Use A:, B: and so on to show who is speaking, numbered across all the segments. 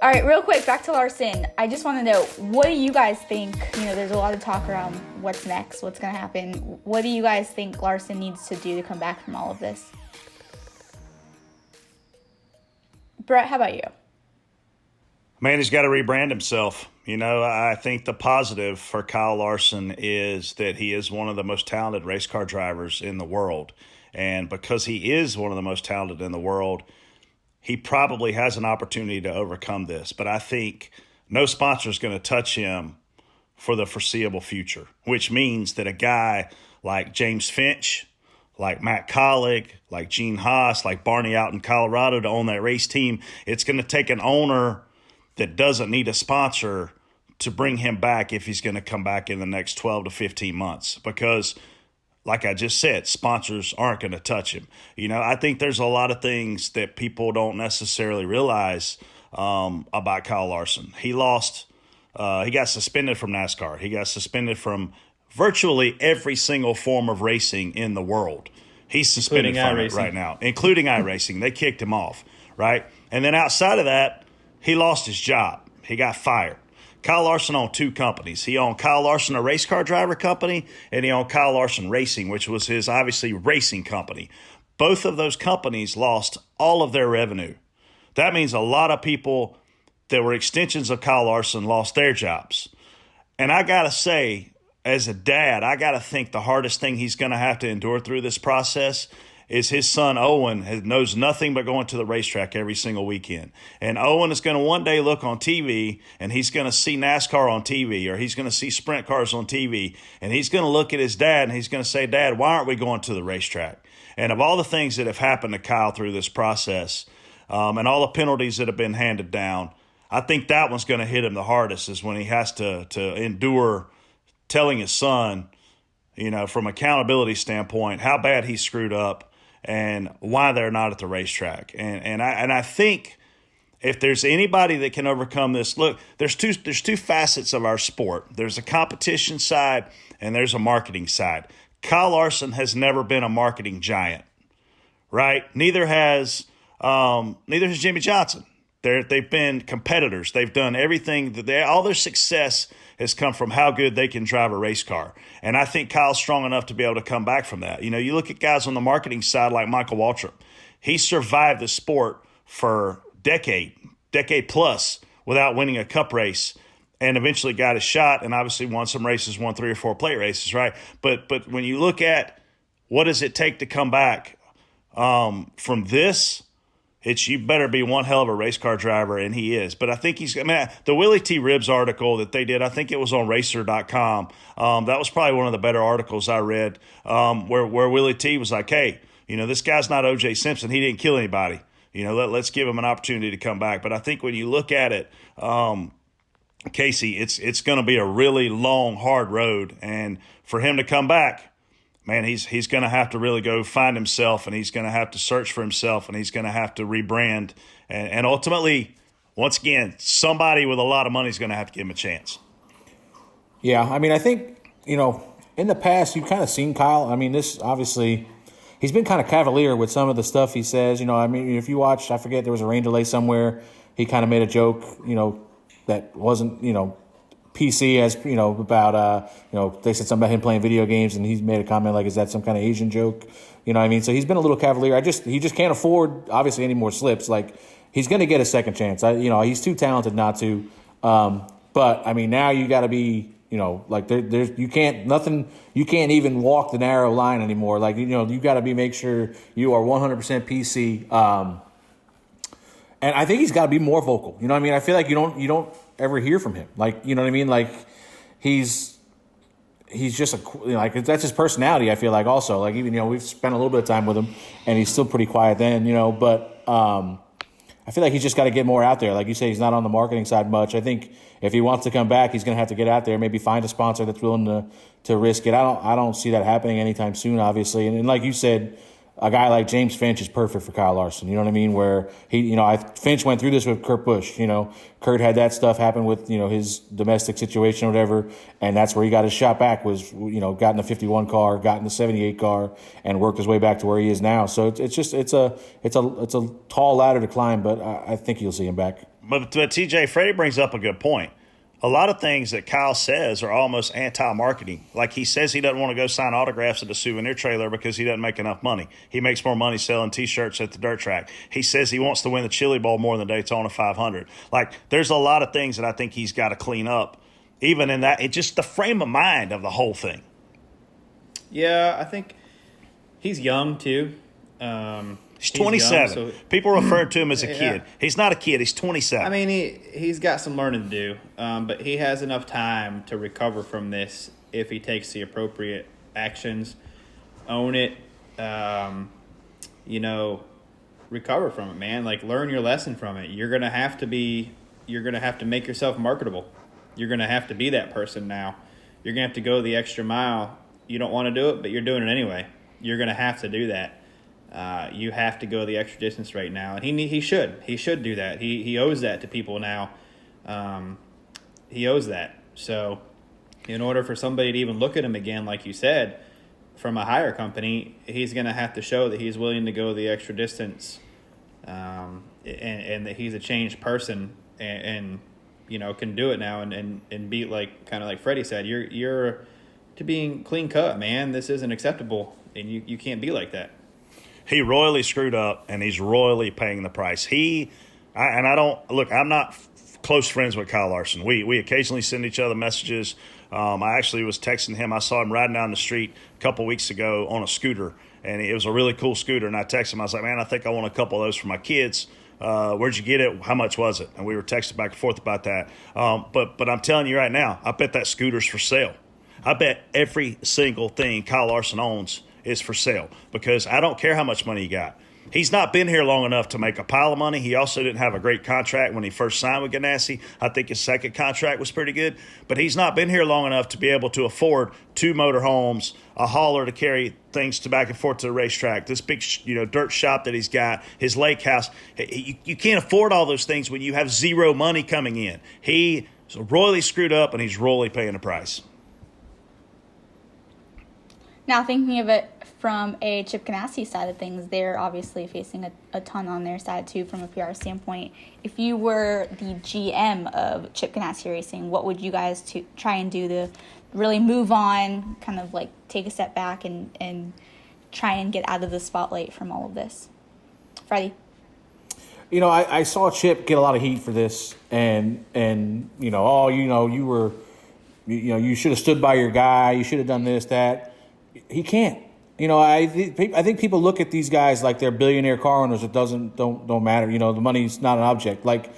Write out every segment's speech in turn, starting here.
A: All right, real quick, back to Larson. I just want to know, what do you guys think? There's a lot of talk around what's next, what's going to happen. What do you guys think Larson needs to do to come back from all of this? Brett, how about you?
B: Man, he's got to rebrand himself. I think the positive for Kyle Larson is that he is one of the most talented race car drivers in the world. And because he is one of the most talented in the world, he probably has an opportunity to overcome this. But I think no sponsor is going to touch him for the foreseeable future, which means that a guy like James Finch, like Matt Collick, like Gene Haas, like Barney out in Colorado to own that race team, it's going to take an owner that doesn't need a sponsor to bring him back if he's going to come back in the next 12 to 15 months. Because like I just said, sponsors aren't going to touch him. I think there's a lot of things that people don't necessarily realize about Kyle Larson. He got suspended from NASCAR. He got suspended from virtually every single form of racing in the world. He's suspended from it right now, including iRacing. They kicked him off, right? And then outside of that, he lost his job. He got fired. Kyle Larson owned two companies. He owned Kyle Larson, a race car driver company, and he owned Kyle Larson Racing, which was his, obviously, racing company. Both of those companies lost all of their revenue. That means a lot of people that were extensions of Kyle Larson lost their jobs. And I got to say, as a dad, I got to think the hardest thing he's going to have to endure through this process is his son Owen knows nothing but going to the racetrack every single weekend. And Owen is going to one day look on TV and he's going to see NASCAR on TV, or he's going to see sprint cars on TV, and he's going to look at his dad and he's going to say, "Dad, why aren't we going to the racetrack?" And of all the things that have happened to Kyle through this process and all the penalties that have been handed down, I think that one's going to hit him the hardest, is when he has to endure telling his son, from accountability standpoint, how bad he screwed up and why they're not at the racetrack. And I think if there's anybody that can overcome this, look, there's two facets of our sport. There's a competition side and there's a marketing side. Kyle Larson has never been a marketing giant, right? Neither has Jimmy Johnson. They've been competitors. They've done everything all their success has come from how good they can drive a race car. And I think Kyle's strong enough to be able to come back from that. You look at guys on the marketing side like Michael Waltrip. He survived the sport for decade plus without winning a cup race, and eventually got his shot and obviously won some races, won 3 or 4 plate races, right? But when you look at what does it take to come back from this, you better be one hell of a race car driver, and he is. But I think the Willie T. Ribbs article that they did, I think it was on racer.com. That was probably one of the better articles I read, where Willie T. was like, hey, this guy's not O.J. Simpson. He didn't kill anybody. Let's give him an opportunity to come back. But I think when you look at it, Casey, it's going to be a really long, hard road. And for him to come back, man, he's going to have to really go find himself, and he's going to have to search for himself, and he's going to have to rebrand. And ultimately, once again, somebody with a lot of money is going to have to give him a chance.
C: Yeah, I think, in the past, you've kind of seen Kyle. This obviously, he's been kind of cavalier with some of the stuff he says. If you watch, I forget, there was a rain delay somewhere. He kind of made a joke, that wasn't, PC as, about, they said something about him playing video games, and he's made a comment like, is that some kind of Asian joke? So he's been a little cavalier. He just can't afford, obviously, any more slips. Like, he's going to get a second chance. He's too talented not to. But, now you got to be, you can't even walk the narrow line anymore. Like, you got to make sure you are 100% PC. And I think he's got to be more vocal. I feel like you don't ever hear from him. Like, Like, he's just that's his personality. I feel like also, like, even, we've spent a little bit of time with him and he's still pretty quiet then, but, I feel like he's just got to get more out there. Like you say, he's not on the marketing side much. I think if he wants to come back, he's going to have to get out there, maybe find a sponsor that's willing to risk it. I don't see that happening anytime soon, obviously. And like you said, a guy like James Finch is perfect for Kyle Larson. You know what I mean? Where Finch went through this with Kurt Busch. Kurt had that stuff happen with, his domestic situation or whatever. And that's where he got his shot back was, got in the 51 car, got in the 78 car and worked his way back to where he is now. So it's a tall ladder to climb, but I think you'll see him back.
B: But TJ, Freddie brings up a good point. A lot of things that Kyle says are almost anti-marketing. Like he says he doesn't want to go sign autographs at the souvenir trailer because he doesn't make enough money. He makes more money selling T-shirts at the dirt track. He says he wants to win the Chili Bowl more than the Daytona 500. Like there's a lot of things that I think he's got to clean up. Even in that, it's just the frame of mind of the whole thing.
D: Yeah, I think he's young too.
B: He's 27.
D: Young, so,
B: people refer to him as a kid.
D: Yeah.
B: He's not a kid. He's 27.
D: I mean, he's got some learning to do, but he has enough time to recover from this if he takes the appropriate actions, own it, recover from it, man. Like learn your lesson from it. You're gonna have to make yourself marketable. You're gonna have to be that person now. You're gonna have to go the extra mile. You don't want to do it, but you're doing it anyway. You're gonna have to do that. You have to go the extra distance right now, and he should do that. He owes that to people now. He owes that. So, in order for somebody to even look at him again, like you said, from a higher company, he's going to have to show that he's willing to go the extra distance, and that he's a changed person, and can do it now, and be kind of like Freddie said, you're to being clean cut, man. This isn't acceptable, and you can't be like that.
B: He royally screwed up, and he's royally paying the price. I'm not close friends with Kyle Larson. We occasionally send each other messages. I actually was texting him. I saw him riding down the street a couple weeks ago on a scooter, and it was a really cool scooter. And I texted him. I was like, man, I think I want a couple of those for my kids. Where'd you get it? How much was it? And we were texting back and forth about that. But I'm telling you right now, I bet that scooter's for sale. I bet every single thing Kyle Larson owns is for sale because I don't care how much money he got. He's not been here long enough to make a pile of money. He also didn't have a great contract when he first signed with Ganassi. I think his second contract was pretty good, but he's not been here long enough to be able to afford 2 motorhomes, a hauler to carry things to back and forth to the racetrack, this big dirt shop that he's got, his lake house. You can't afford all those things when you have zero money coming in. He's royally screwed up, and he's royally paying the price.
A: Now, thinking of it from a Chip Ganassi side of things, they're obviously facing a ton on their side, too, from a PR standpoint. If you were the GM of Chip Ganassi Racing, what would you guys try and do to really move on, kind of like take a step back and try and get out of the spotlight from all of this? Freddie?
C: I saw Chip get a lot of heat for this, and you should have stood by your guy, you should have done this, that. He can't. I think people look at these guys like they're billionaire car owners. It don't matter. The money's not an object. Like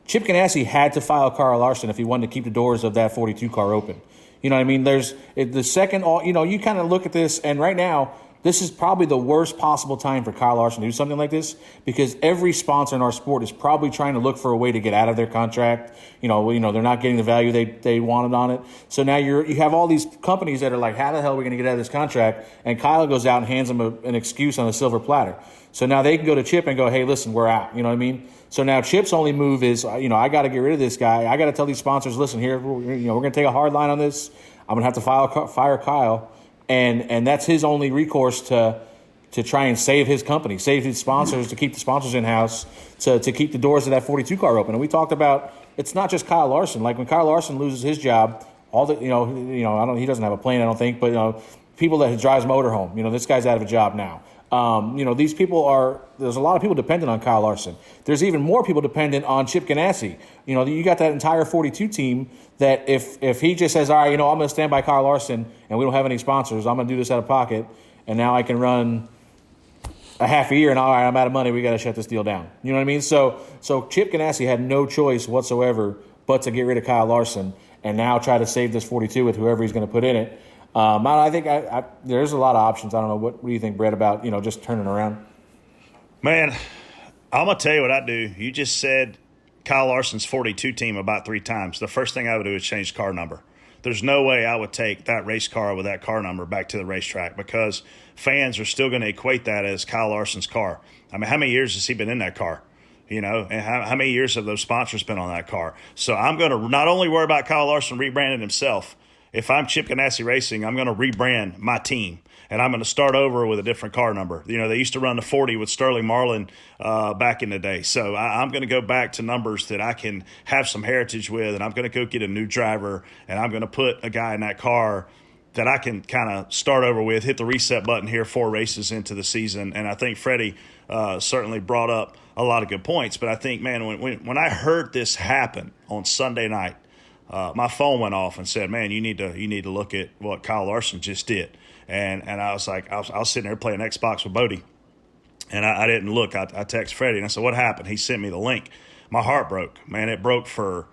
C: Chip Ganassi had to file Kyle Larson if he wanted to keep the doors of that 42 car open. You know what I mean? There's the second. You kind of look at this, and right now this is probably the worst possible time for Kyle Larson to do something like this because every sponsor in our sport is probably trying to look for a way to get out of their contract. They're not getting the value they wanted on it. So now you have all these companies that are like, how the hell are we going to get out of this contract? And Kyle goes out and hands them an excuse on a silver platter. So now they can go to Chip and go, hey, listen, we're out. You know what I mean? So now Chip's only move is, I got to get rid of this guy. I got to tell these sponsors, listen, here, we're going to take a hard line on this. I'm going to have to fire Kyle. And that's his only recourse to try and save his company, save his sponsors, to keep the sponsors in-house, to keep the doors of that 42 car open. And we talked about it's not just Kyle Larson. Like when Kyle Larson loses his job, he doesn't have a plane, I don't think, but people that drives motorhome, this guy's out of a job now. These people there's a lot of people dependent on Kyle Larson. There's even more people dependent on Chip Ganassi. You got that entire 42 team that if he just says, all right, I'm going to stand by Kyle Larson and we don't have any sponsors, I'm going to do this out of pocket, and now I can run a half a year and all right, I'm out of money, we got to shut this deal down. You know what I mean? So Chip Ganassi had no choice whatsoever but to get rid of Kyle Larson and now try to save this 42 with whoever he's going to put in it. I think there's a lot of options. I don't know. What do you think, Brett, about, just turning around?
B: Man, I'm going to tell you what I do. You just said Kyle Larson's 42 team about 3 times. The first thing I would do is change car number. there's no way I would take that race car with that car number back to the racetrack, because fans are still going to equate that as Kyle Larson's car. I mean, how many years has he been in that car? You know, and how many years have those sponsors been on that car? So I'm going to not only worry about Kyle Larson rebranding himself. If I'm Chip Ganassi Racing, I'm going to rebrand my team, and I'm going to start over with a different car number. You know, they used to run the 40 with Sterling Marlin back in the day. So I'm going to go back to numbers that I can have some heritage with, and I'm going to go get a new driver, and I'm going to put a guy in that car that I can kind of start over with, hit the reset button here 4 races into the season. And I think Freddie certainly brought up a lot of good points. But I think, man, when I heard this happen on Sunday night, my phone went off and said, "Man, you need to look at what Kyle Larson just did." And I was like, I was sitting there playing Xbox with Bodie, and I didn't look. I texted Freddie and I said, "What happened?" He sent me the link. My heart broke, man. It broke for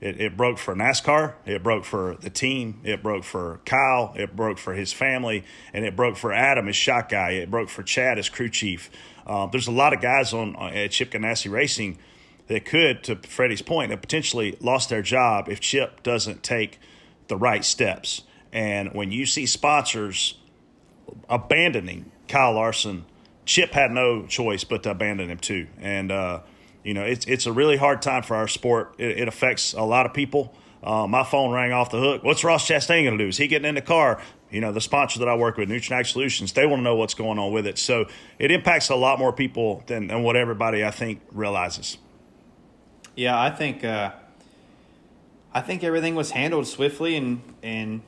B: NASCAR. It broke for the team. It broke for Kyle. It broke for his family, and it broke for Adam, his shot guy. It broke for Chad, his crew chief. There's a lot of guys at Chip Ganassi Racing that could, to Freddie's point, have potentially lost their job if Chip doesn't take the right steps. And when you see sponsors abandoning Kyle Larson, Chip had no choice but to abandon him too. And, it's a really hard time for our sport. It affects a lot of people. My phone rang off the hook. What's Ross Chastain going to do? Is he getting in the car? You know, the sponsor that I work with, Nutrient Solutions, they want to know what's going on with it. So it impacts a lot more people than what everybody, I think, realizes.
D: Yeah, I think everything was handled swiftly, and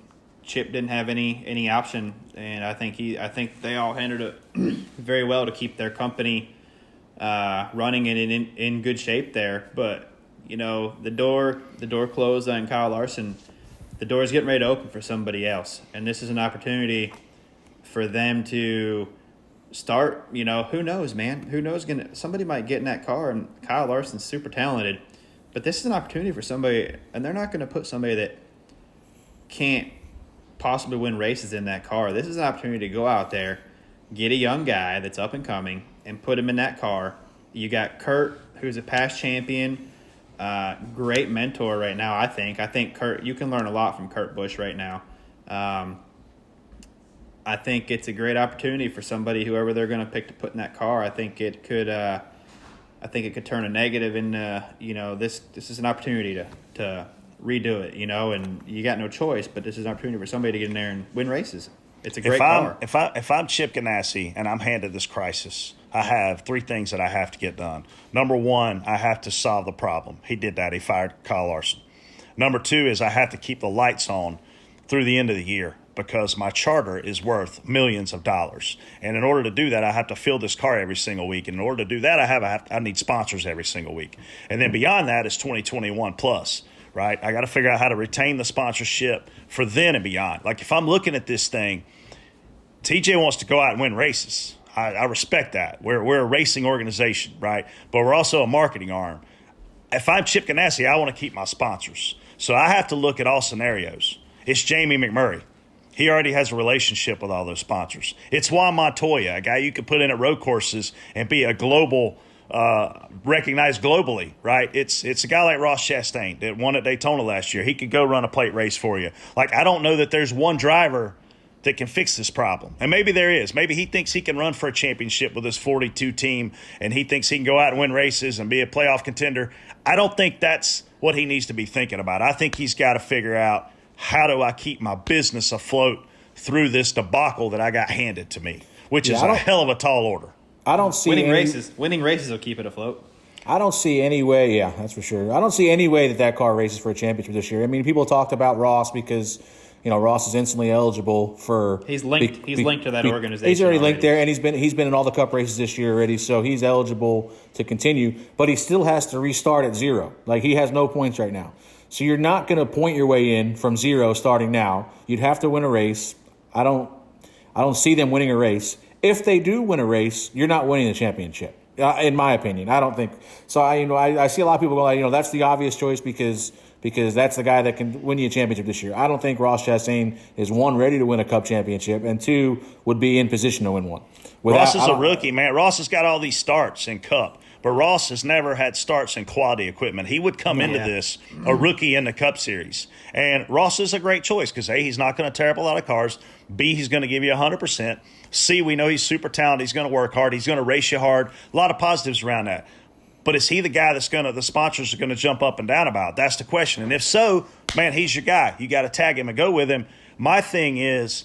D: Chip didn't have any option, and I think they all handled it very well to keep their company running and in good shape there. But you know, the door closed on Kyle Larson. The door is getting ready to open for somebody else, and this is an opportunity for them to start. You know, who knows, man? Who knows? Somebody might get in that car, and Kyle Larson's super talented. But this is an opportunity for somebody, and they're not going to put somebody that can't possibly win races in that car. This is an opportunity to go out there, get a young guy that's up and coming, and put him in that car. You got Kurt, who's a past champion, great mentor right now, I think. I think Kurt, you can learn a lot from Kurt Busch right now. I think it's a great opportunity for somebody, whoever they're going to pick to put in that car. I think it could turn a negative into, this is an opportunity to redo it, and you got no choice, but this is an opportunity for somebody to get in there and win races. It's a great car.
B: If I'm Chip Ganassi and I'm handed this crisis, I have 3 things that I have to get done. Number 1, I have to solve the problem. He did that. He fired Kyle Larson. Number 2 is I have to keep the lights on through the end of the year, because my charter is worth millions of dollars. And in order to do that, I have to fill this car every single week. And in order to do that, I need sponsors every single week. And then beyond that is 2021 plus, right? I got to figure out how to retain the sponsorship for then and beyond. Like, if I'm looking at this thing, TJ wants to go out and win races. I respect that. We're a racing organization, right? But we're also a marketing arm. If I'm Chip Ganassi, I want to keep my sponsors. So I have to look at all scenarios. It's Jamie McMurray. He already has a relationship with all those sponsors. It's Juan Montoya, a guy you could put in at road courses and be a global, recognized globally, right? It's a guy like Ross Chastain that won at Daytona last year. He could go run a plate race for you. Like, I don't know that there's one driver that can fix this problem. And maybe there is. Maybe he thinks he can run for a championship with his 42 team, and he thinks he can go out and win races and be a playoff contender. I don't think that's what he needs to be thinking about. I think he's got to figure out, how do I keep my business afloat through this debacle that I got handed to me, which is a hell of a tall order.
C: I don't see
D: winning races will keep it afloat.
C: I don't see any way. Yeah, that's for sure. I don't see any way that car races for a championship this year. I mean, people talked about Ross because, Ross is instantly eligible for.
D: He's linked. He's linked to that organization.
C: He's already linked there, and he's been in all the Cup races this year already, so he's eligible to continue. But he still has to restart at 0. Like, he has no points right now. So you're not going to point your way in from 0 starting now. You'd have to win a race. I don't see them winning a race. If they do win a race, you're not winning the championship, in my opinion. I don't think so. I see a lot of people go, that's the obvious choice because that's the guy that can win you a championship this year. I don't think Ross Chastain is, 1, ready to win a Cup championship, and 2, would be in position to win one.
B: Ross is a rookie, man. Ross has got all these starts in Cup. But Ross has never had starts in quality equipment. He would come into this a rookie in the Cup Series. And Ross is a great choice because, A, he's not going to tear up a lot of cars. B, he's going to give you 100%. C, we know he's super talented. He's going to work hard. He's going to race you hard. A lot of positives around that. But is he the guy the sponsors are going to jump up and down about? That's the question. And if so, man, he's your guy. You got to tag him and go with him. My thing is,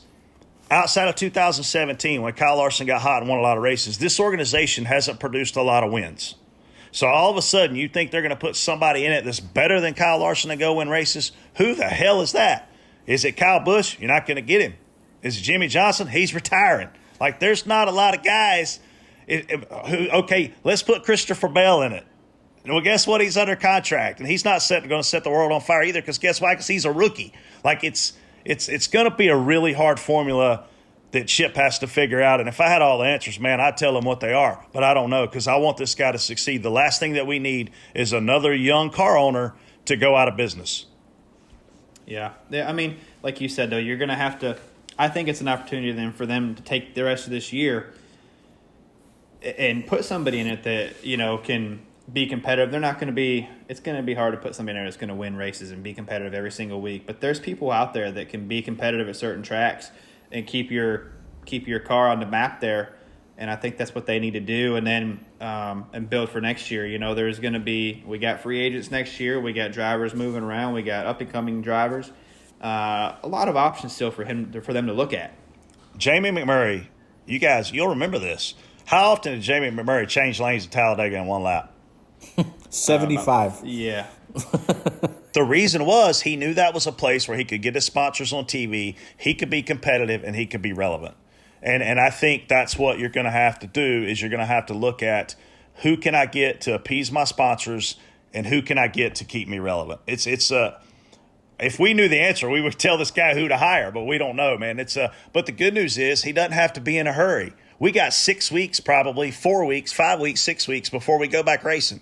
B: outside of 2017, when Kyle Larson got hot and won a lot of races, this organization hasn't produced a lot of wins. So all of a sudden, you think they're going to put somebody in it that's better than Kyle Larson to go win races? Who the hell is that? Is it Kyle Busch? You're not going to get him. Is it Jimmy Johnson? He's retiring. Like, there's not a lot of guys okay, let's put Christopher Bell in it. Well, guess what? He's under contract, and he's not going to set the world on fire either because guess why? Because he's a rookie. Like, it's going to be a really hard formula that Chip has to figure out. And if I had all the answers, man, I'd tell him what they are. But I don't know because I want this guy to succeed. The last thing that we need is another young car owner to go out of business.
D: Yeah. I mean, like you said, though, you're going to have to – I think it's an opportunity then for them to take the rest of this year and put somebody in it that, you know, can be competitive. They're not going to be – it's going to be hard to put somebody in there that's going to win races and be competitive every single week. But there's people out there that can be competitive at certain tracks and keep your car on the map there. And I think that's what they need to do. And then and build for next year. You know, there's going to be – we got free agents next year. We got drivers moving around. We got up-and-coming drivers. A lot of options still for them to look at.
B: Jamie McMurray, you guys, you'll remember this. How often did Jamie McMurray change lanes at Talladega in one lap?
C: 75.
D: Yeah.
B: The reason was he knew that was a place where he could get his sponsors on TV, he could be competitive, and he could be relevant. And I think that's what you're going to have to do is you're going to have to look at who can I get to appease my sponsors and who can I get to keep me relevant. If we knew the answer, we would tell this guy who to hire, but we don't know, man. But the good news is he doesn't have to be in a hurry. We got 6 weeks, probably 4 weeks, 5 weeks, 6 weeks before we go back racing.